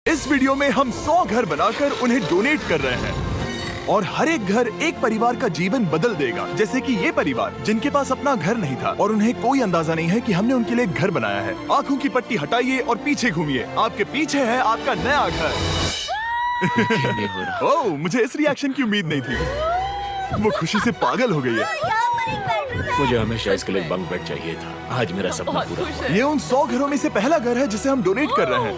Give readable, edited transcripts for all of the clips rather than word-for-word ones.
इस वीडियो में हम 100 घर बनाकर उन्हें डोनेट कर रहे हैं और हर एक घर एक परिवार का जीवन बदल देगा। जैसे कि ये परिवार जिनके पास अपना घर नहीं था और उन्हें कोई अंदाजा नहीं है कि हमने उनके लिए घर बनाया है। आंखों की पट्टी हटाइए और पीछे घूमिए। आपके पीछे है आपका नया घर। ओह, मुझे इस रिएक्शन की उम्मीद नहीं थी। वो खुशी से पागल हो गई है। मुझे हमेशा इसके लिए बंक बेड चाहिए था। आज मेरा सपना पूरा हुआ। ये उन 100 घरों में से पहला घर है जिसे हम डोनेट कर रहे हैं।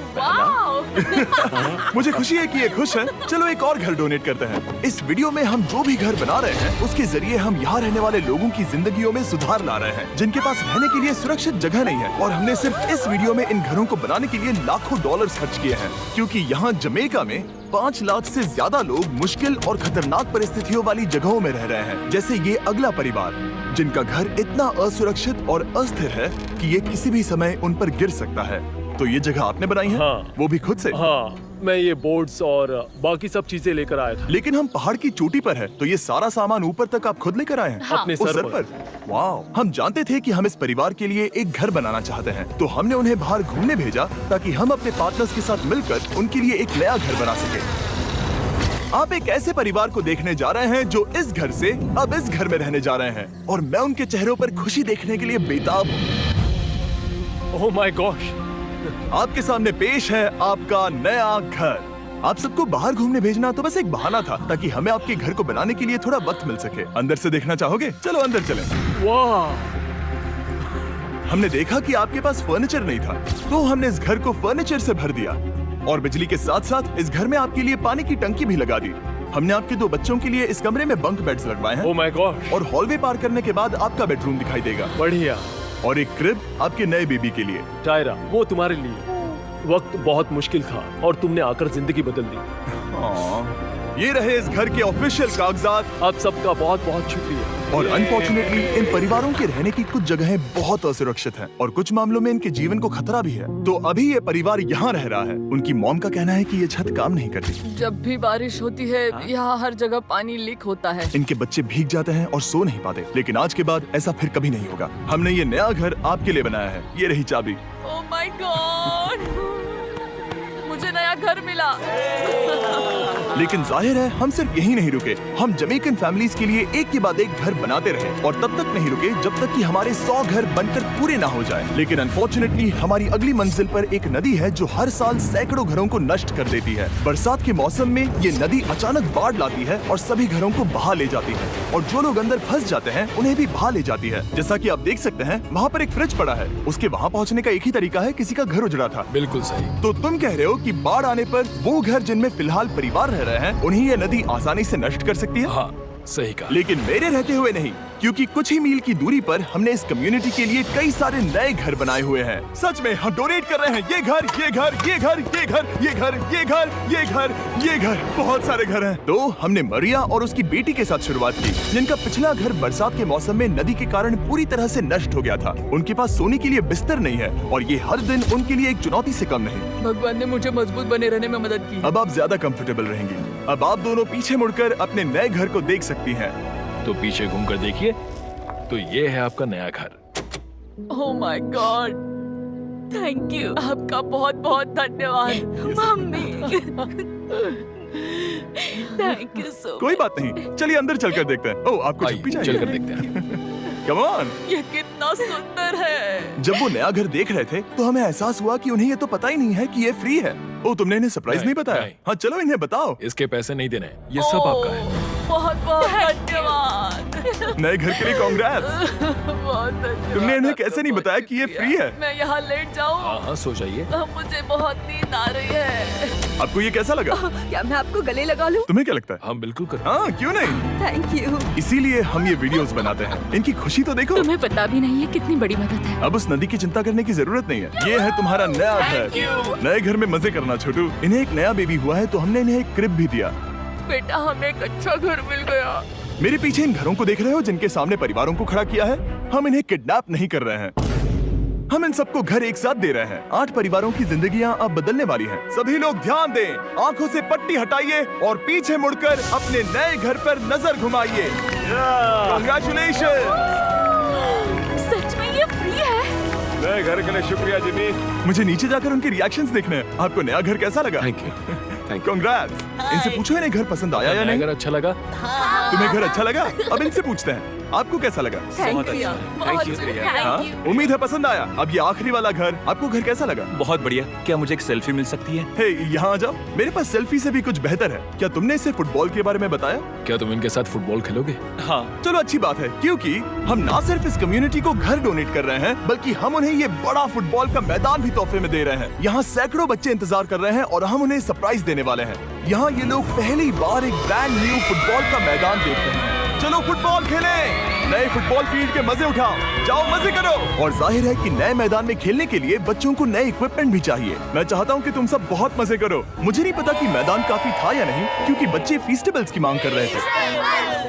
मुझे खुशी है कि ये खुश है। चलो एक और घर डोनेट करते हैं। इस वीडियो में हम जो भी घर बना रहे हैं उसके जरिए हम यहाँ रहने वाले लोगों की जिंदगियों में सुधार ला रहे हैं जिनके पास रहने के लिए सुरक्षित जगह नहीं है। और हमने सिर्फ इस वीडियो में इन घरों को बनाने के लिए लाखों डॉलर्स खर्च किए हैं, क्योंकि यहाँ जमैका में 5 लाख से ज्यादा लोग मुश्किल और खतरनाक परिस्थितियों वाली जगहों में रह रहे हैं। जैसे ये अगला परिवार जिनका घर इतना असुरक्षित और अस्थिर है कि ये किसी भी समय उन पर गिर सकता है। तो ये जगह आपने बनाई है? हाँ। वो भी खुद से? हाँ, मैं ये बोर्ड्स और बाकी सब चीजें लेकर आया था। लेकिन हम पहाड़ की चोटी पर है, तो ये सारा सामान ऊपर तक आप खुद लेकर आए हैं? हाँ। अपने उस सर पर। वाह! हम जानते थे कि हम इस परिवार के लिए एक घर बनाना चाहते हैं, तो हमने उन्हें बाहर घूमने भेजा ताकि हम अपने पार्टनर्स के साथ मिलकर उनके लिए एक नया घर बना सके। आप एक ऐसे परिवार को देखने जा रहे हैं जो इस घर से अब इस घर में रहने जा रहे हैं, और मैं उनके चेहरों पर खुशी देखने के लिए बेताब हूँ। Oh my gosh! आपके सामने पेश है आपका नया घर। आप सबको बाहर घूमने भेजना तो बस एक बहाना था ताकि हमें आपके घर को बनाने के लिए थोड़ा वक्त मिल सके। अंदर से देखना चाहोगे? चलो अंदर चलें। वाह! हमने देखा कि आपके पास फर्नीचर नहीं था, तो हमने इस घर को फर्नीचर से भर दिया और बिजली के साथ साथ इस घर में आपके लिए पानी की टंकी भी लगा दी। हमने आपके 2 बच्चों के लिए इस कमरे में बंक बेड्स लगवाए हैं। Oh my gosh! और हॉलवे पार करने के बाद आपका बेडरूम दिखाई देगा। बढ़िया। और एक क्रिब आपके नए बेबी के लिए। टायरा, वो तुम्हारे लिए। वक्त बहुत मुश्किल था और तुमने आकर जिंदगी बदल दी। ये रहे इस घर के ऑफिशियल कागजात। आप सबका बहुत बहुत शुक्रिया। और अनफॉर्चुनेटली इन परिवारों के रहने की कुछ जगहें बहुत असुरक्षित हैं और कुछ मामलों में इनके जीवन को खतरा भी है। तो अभी ये परिवार यहाँ रह रहा है। उनकी मॉम का कहना है कि ये छत काम नहीं करती। जब भी बारिश होती है यहाँ हर जगह पानी लीक होता है। इनके बच्चे भीग जाते हैं और सो नहीं पाते, लेकिन आज के बाद ऐसा फिर कभी नहीं होगा। हमने ये नया घर आपके लिए बनाया है। ये रही चाबी। Oh my God! मुझे नया घर मिला। लेकिन जाहिर है हम सिर्फ यही नहीं रुके। हम जमैकन फैमिलीज के लिए एक के बाद एक घर बनाते रहे और तब तक नहीं रुके जब तक कि हमारे 100 घर बनकर पूरे ना हो जाए। लेकिन अनफॉर्चुनेटली हमारी अगली मंजिल पर एक नदी है जो हर साल सैकड़ों घरों को नष्ट कर देती है। बरसात के मौसम में ये नदी अचानक बाढ़ लाती है और सभी घरों को बहा ले जाती है, और जो लोग अंदर फंस जाते हैं उन्हें भी बहा ले जाती है। जैसा कि आप देख सकते हैं वहाँ पर एक फ्रिज पड़ा है। उसके वहाँ पहुँचने का एक ही तरीका है, किसी का घर उजड़ा था। बिल्कुल सही। तो तुम कह रहे हो कि बाढ़ आने पर वो घर जिनमें फिलहाल परिवार रह रहे हैं उन्हें ये नदी आसानी से नष्ट कर सकती है? हाँ, सही कहा। लेकिन मेरे रहते हुए नहीं, क्योंकि कुछ ही मील की दूरी पर हमने इस कम्युनिटी के लिए कई सारे नए घर बनाए हुए हैं। सच में हम डोनेट कर रहे हैं। ये घर, ये घर, ये घर, ये घर, ये घर, ये घर, ये घर, ये घर, बहुत सारे घर हैं। तो हमने मरिया और उसकी बेटी के साथ शुरुआत की, जिनका पिछला घर बरसात के मौसम में नदी के कारण पूरी तरह से नष्ट हो गया था। उनके पास सोने के लिए बिस्तर नहीं है और ये हर दिन उनके लिए एक चुनौती से कम नहीं। भगवान ने मुझे मजबूत बने रहने में मदद की। अब आप ज्यादा कंफर्टेबल रहेंगी। अब आप दोनों पीछे मुड़कर अपने नए घर को देख सकती हैं। तो पीछे घूमकर देखिए, तो ये है आपका नया घर। Oh my God! Thank you. आपका बहुत बहुत धन्यवाद mummy. Thank you so much. कोई बात नहीं, चलिए अंदर चलकर देखते हैं। ओह, आपको आइए, छुट्टी चाहिए? चलकर देखते हैं। Come on. ये कितना सुंदर है। जब वो नया घर देख रहे थे तो हमें एहसास हुआ कि उन्हें ये तो पता ही नहीं है कि ये फ्री है। ओ, तुमने इन्हें सरप्राइज नहीं बताया? नहीं। हाँ, चलो इन्हें बताओ। इसके पैसे नहीं देने, ये सब आपका है। बहुत बहुत धन्यवाद। नए घर के लिए कांग्रेट्स। बहुत धन्यवाद। तुमने इन्हें कैसे नहीं बताया कि ये फ्री है? मैं यहाँ लेट जाऊँ? हाँ, सो जाइए। मुझे बहुत नींद आ रही है। आपको ये कैसा लगा? क्या मैं आपको गले लगा लूं? तुम्हें क्या लगता है? हम बिल्कुल करें। हाँ, क्यों नहीं? Thank you. इसीलिए हम ये वीडियोस बनाते हैं। इनकी खुशी तो देखो। तुम्हें पता भी नहीं है कितनी बड़ी मदद है। अब उस नदी की चिंता करने की जरूरत नहीं है। ये है तुम्हारा नया घर। नए घर में मजे करना छोटू। इन्हें एक नया बेबी हुआ है तो हमने इन्हें एक क्रिब भी दिया। बेटा, हमें एक अच्छा घर मिल गया। मेरे पीछे इन घरों को देख रहे हो जिनके सामने परिवारों को खड़ा किया है? हम इन्हें किडनैप नहीं कर रहे हैं। हम इन सबको घर एक साथ दे रहे हैं। 8 परिवारों की जिंदगियां अब बदलने वाली हैं। सभी लोग ध्यान दें, आंखों से पट्टी हटाइए और पीछे मुड़कर अपने नए घर पर नजर घुमाइए। Congratulations! सच में ये फ्री है? नए घर के लिए शुक्रिया जिमी। मुझे नीचे जाकर उनके रिएक्शंस देखने हैं। आपको नया घर कैसा लगा? Thank you, thank you. Congrats. इनसे पूछो इन्हें घर पसंद आया या नहीं? अगर अच्छा लगा तुम्हें घर अच्छा लगा? अब इनसे पूछते हैं आपको कैसा लगा? Thank you thank you. हाँ? उम्मीद है पसंद आया। अब ये आखिरी वाला घर, आपको घर कैसा लगा? बहुत बढ़िया। क्या मुझे एक सेल्फी मिल सकती है? हे, यहाँ आ जाओ। मेरे पास सेल्फी से भी कुछ बेहतर है। क्या तुमने इसे फुटबॉल के बारे में बताया? क्या तुम इनके साथ फुटबॉल खेलोगे? हाँ। चलो अच्छी बात है, क्योंकि हम ना सिर्फ इस कम्युनिटी को घर डोनेट कर रहे हैं, बल्कि हम उन्हें ये बड़ा फुटबॉल का मैदान भी तोहफे में दे रहे हैं। यहाँ सैकड़ों बच्चे इंतजार कर रहे हैं और हम उन्हें सरप्राइज देने वाले हैं। यहाँ ये लोग पहली बार एक ब्रांड न्यू फुटबॉल का मैदान देख रहे हैं। चलो फुटबॉल खेलें, नए फुटबॉल फील्ड के मजे उठाओ, जाओ मजे करो। और जाहिर है कि नए मैदान में खेलने के लिए बच्चों को नए इक्विपमेंट भी चाहिए। मैं चाहता हूँ कि तुम सब बहुत मजे करो। मुझे नहीं पता कि मैदान काफी था या नहीं, क्योंकि बच्चे फीस्टेबल्स की मांग कर रहे थे।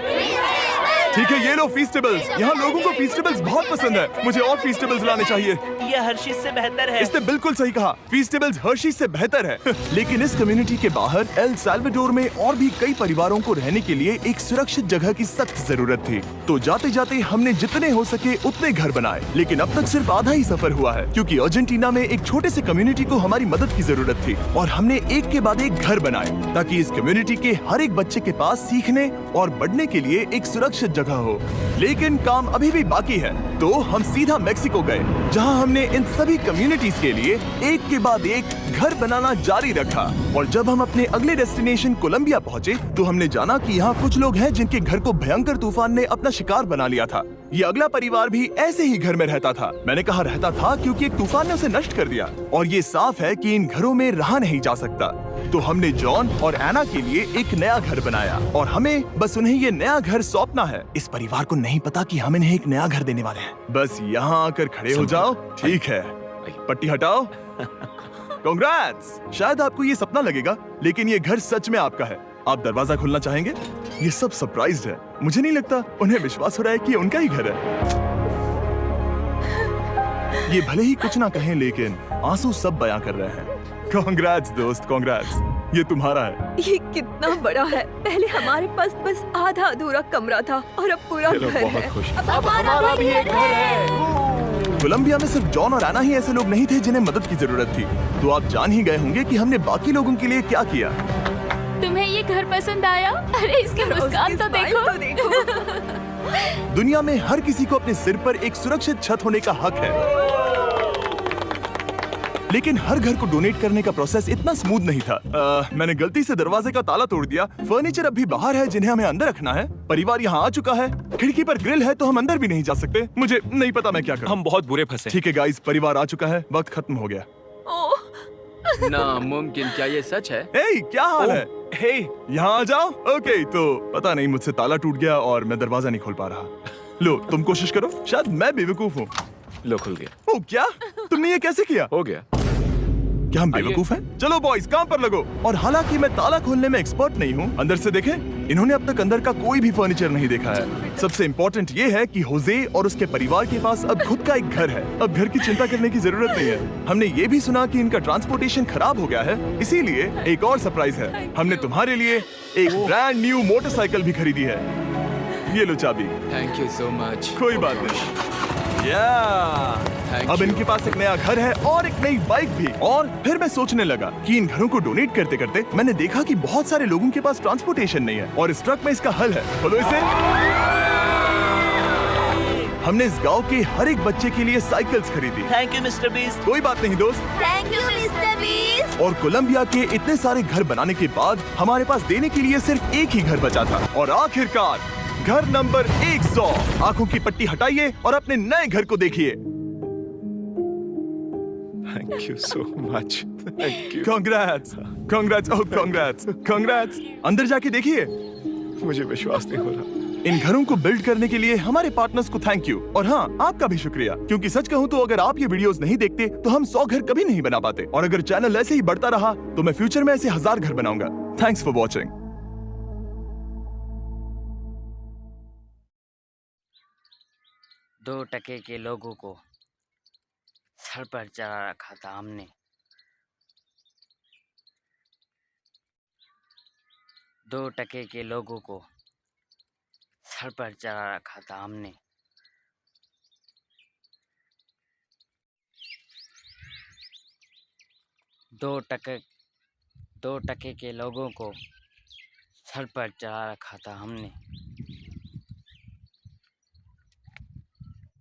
ठीक है, ये लो फीस्टेबल्स। यहाँ लोगों को फीस्टेबल्स बहुत पसंद है। मुझे और फीस्टेबल्स लाने चाहिए। ये हर्षिज से बेहतर है। इसने बिल्कुल सही कहा, फीस्टेबल्स हर्शीज से बेहतर है। लेकिन इस कम्युनिटी के बाहर एल साल्वाडोर में और भी कई परिवारों को रहने के लिए एक सुरक्षित जगह की सख्त जरूरत थी। तो जाते जाते हमने जितने हो सके उतने घर बनाए, लेकिन अब तक सिर्फ आधा ही सफर हुआ है, क्योंकि अर्जेंटीना में एक छोटे से कम्युनिटी को हमारी मदद की जरूरत थी और हमने एक के बाद एक घर बनाए ताकि इस कम्युनिटी के हर एक बच्चे के पास सीखने और बढ़ने के लिए एक सुरक्षित जगह हो। लेकिन काम अभी भी बाकी है, तो हम सीधा मेक्सिको गए, जहां हमने इन सभी कम्युनिटीज के लिए एक के बाद एक घर बनाना जारी रखा। और जब हम अपने अगले डेस्टिनेशन कोलंबिया पहुंचे, तो हमने जाना कि यहाँ कुछ लोग हैं जिनके घर को भयंकर तूफान ने अपना शिकार बना लिया था। ये अगला परिवार भी ऐसे ही घर में रहता था। मैंने कहा रहता था क्योंकि एक तूफान ने उसे नष्ट कर दिया, और ये साफ है कि इन घरों में रहा नहीं जा सकता। तो हमने जॉन और एना के लिए एक नया घर बनाया और हमें बस उन्हें ये नया घर सौंपना है। इस परिवार को नहीं पता कि हम इन्हें एक नया घर देने वाले हैं। बस यहाँ आकर खड़े हो जाओ। ठीक है, पट्टी हटाओ। कांग्रेट्स। शायद आपको ये सपना लगेगा, लेकिन ये घर सच में आपका है। आप दरवाजा खोलना चाहेंगे? ये सब सरप्राइज्ड है। मुझे नहीं लगता उन्हें विश्वास हो रहा है कि ये उनका ही घर है। ये भले ही कुछ ना कहें, लेकिन आंसू सब बयां कर रहे हैं। कांग्रेट्स दोस्त, कांग्रेट्स। ये तुम्हारा है। ये कितना बड़ा है। पहले हमारे पास बस आधा अधूरा कमरा था और अब पूरा घर है। बहुत खुश। अब हमारा भी घर है। कोलंबिया में सिर्फ जॉन और एना ही ऐसे लोग नहीं थे जिन्हें मदद की जरूरत थी। तो आप जान ही गए होंगे कि हमने बाकी लोगों के लिए क्या किया। तुम्हें ये घर पसंद आया? अरे इसकी मुस्कान तो देखो। दुनिया में हर किसी को अपने सिर पर एक सुरक्षित छत होने का हक है, लेकिन हर घर को डोनेट करने का प्रोसेस इतना स्मूथ नहीं था। मैंने गलती से दरवाजे का ताला तोड़ दिया। फर्नीचर अब भी बाहर है जिन्हें हमें अंदर रखना है। परिवार यहाँ आ चुका है। खिड़की पर ग्रिल है तो हम अंदर भी नहीं जा सकते। मुझे नहीं पता मैं क्या करूं। हम बहुत बुरे फंसे। ठीक है गाइस, परिवार आ चुका है। वक्त खत्म हो गया। नामुमकिन, क्या ये सच है? हे, क्या हाल है? हे, यहाँ आ जाओ। ओके, तो पता नहीं मुझसे ताला टूट गया और मैं दरवाजा नहीं खोल पा रहा। लो, तुम कोशिश करो। शायद मैं बेवकूफ हूँ। लो, खुल गया। ओ क्या? तुमने ये कैसे किया? हो गया। क्या हम बेवकूफ हैं? चलो बॉयज, काम पर लगो। और हालांकि मैं ताला खोलने में एक्सपर्ट नहीं हूँ, अंदर से देखें, इन्होंने अब तक अंदर का कोई भी फर्नीचर नहीं देखा है। सबसे इम्पोर्टेंट ये है कि होजे और उसके परिवार के पास अब खुद का एक घर है। अब घर की चिंता करने की जरूरत नहीं है। हमने ये भी सुना कि इनका ट्रांसपोर्टेशन खराब हो गया है, इसीलिए एक और सरप्राइज है। हमने तुम्हारे लिए एक ब्रांड न्यू मोटरसाइकिल भी खरीदी है। ये लो चाबी। Thank you so much. कोई बात नहीं। अब इनके पास एक नया घर है और एक नई बाइक भी। और फिर मैं सोचने लगा कि इन घरों को डोनेट करते करते मैंने देखा कि बहुत सारे लोगों के पास ट्रांसपोर्टेशन नहीं है, और इस ट्रक में इसका हल है। बोलो इसे। हमने इस गांव के हर एक बच्चे के लिए साइकिल्स खरीदी। Thank you mister beast. कोई बात नहीं दोस्त। Thank you mister beast. और कोलंबिया के इतने सारे घर बनाने के बाद हमारे पास देने के लिए सिर्फ एक ही घर बचा था। और आखिरकार घर नंबर 100। आंखों की पट्टी हटाइए और अपने नए घर को देखिए। Thank you so much. Thank you. Congrats, congrats, oh congrats, congrats. अंदर जाके देखिए। मुझे विश्वास नहीं हो रहा। इन घरों को बिल्ड करने के लिए हमारे पार्टनर्स को थैंक यू, और हाँ, आपका भी शुक्रिया, क्योंकि सच कहूँ तो अगर आप ये वीडियोस नहीं देखते तो हम 100 घर कभी नहीं बना पाते। और अगर चैनल ऐसे ही बढ़ता रहा तो मैं फ्यूचर में ऐसे 1000 घर बनाऊंगा। Thanks for watching. दो टके के लोगों को सर पर चढ़ा रखा था हमने। दो टके के लोगों को सर पर चढ़ा रखा था हमने। 2 टके के लोगों को सर पर चढ़ा रखा था हमने।